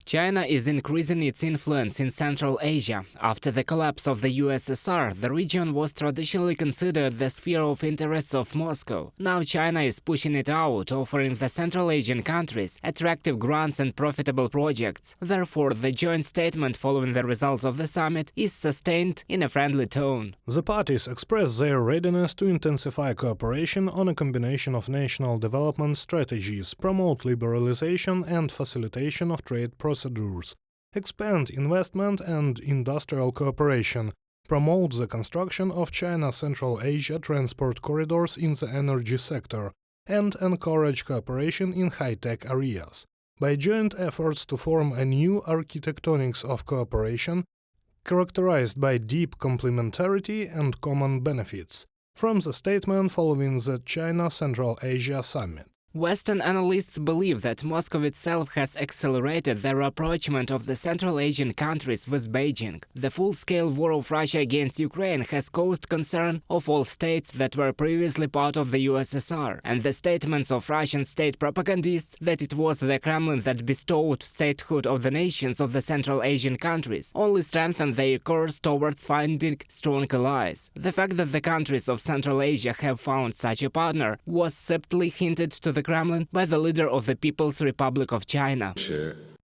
China is increasing its influence in Central Asia. After the collapse of the USSR, the region was traditionally considered the sphere of interests of Moscow. Now China is pushing it out, offering the Central Asian countries attractive grants and profitable projects. Therefore, the joint statement following the results of the summit is sustained in a friendly tone. The parties express their readiness to intensify cooperation on a combination of national development strategies, promote liberalization and facilitation of trade procedures, expand investment and industrial cooperation, promote the construction of China-Central Asia transport corridors in the energy sector, and encourage cooperation in high-tech areas. By joint efforts to form a new architectonics of cooperation, characterized by deep complementarity and common benefits, from the statement following the China-Central Asia Summit. Western analysts believe that Moscow itself has accelerated the rapprochement of the Central Asian countries with Beijing. The full-scale war of Russia against Ukraine has caused concern of all states that were previously part of the USSR, and the statements of Russian state propagandists that it was the Kremlin that bestowed statehood of the nations of the Central Asian countries only strengthened their course towards finding strong allies. The fact that the countries of Central Asia have found such a partner was subtly hinted to the Kremlin by the leader of the People's Republic of China.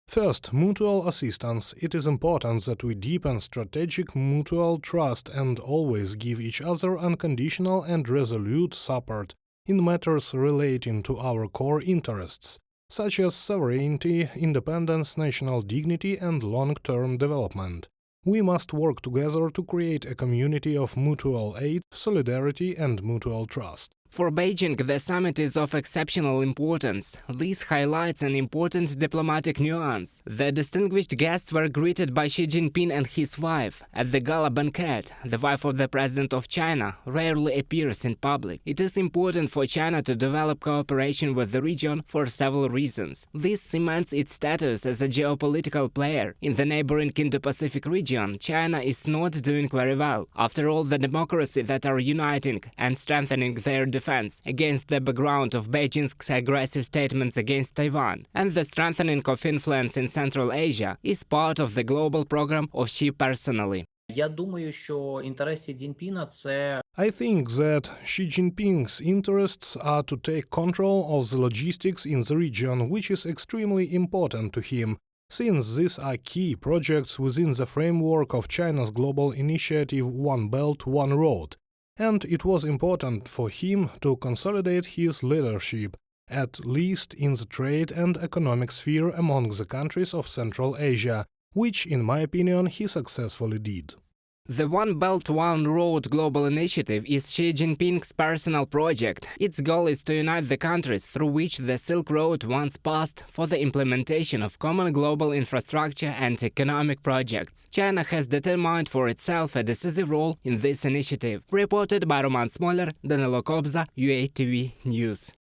First, mutual assistance. It is important that we deepen strategic mutual trust and always give each other unconditional and resolute support in matters relating to our core interests, such as sovereignty, independence, national dignity and long-term development. We must work together to create a community of mutual aid, solidarity and mutual trust. For Beijing, the summit is of exceptional importance. This highlights an important diplomatic nuance. The distinguished guests were greeted by Xi Jinping and his wife. At the gala banquet, the wife of the President of China rarely appears in public. It is important for China to develop cooperation with the region for several reasons. This cements its status as a geopolitical player. In the neighboring Indo-Pacific region, China is not doing very well. After all, the democracies that are uniting and strengthening their defense against the background of Beijing's aggressive statements against Taiwan, and the strengthening of influence in Central Asia is part of the global program of Xi personally. I think that Xi Jinping's interests are to take control of the logistics in the region, which is extremely important to him, since these are key projects within the framework of China's global initiative One Belt, One Road. And it was important for him to consolidate his leadership, at least in the trade and economic sphere among the countries of Central Asia, which, in my opinion, he successfully did. The One Belt, One Road global initiative is Xi Jinping's personal project. Its goal is to unite the countries through which the Silk Road once passed for the implementation of common global infrastructure and economic projects. China has determined for itself a decisive role in this initiative. Reported by Roman Smoler, Danilo Kobza, UATV News.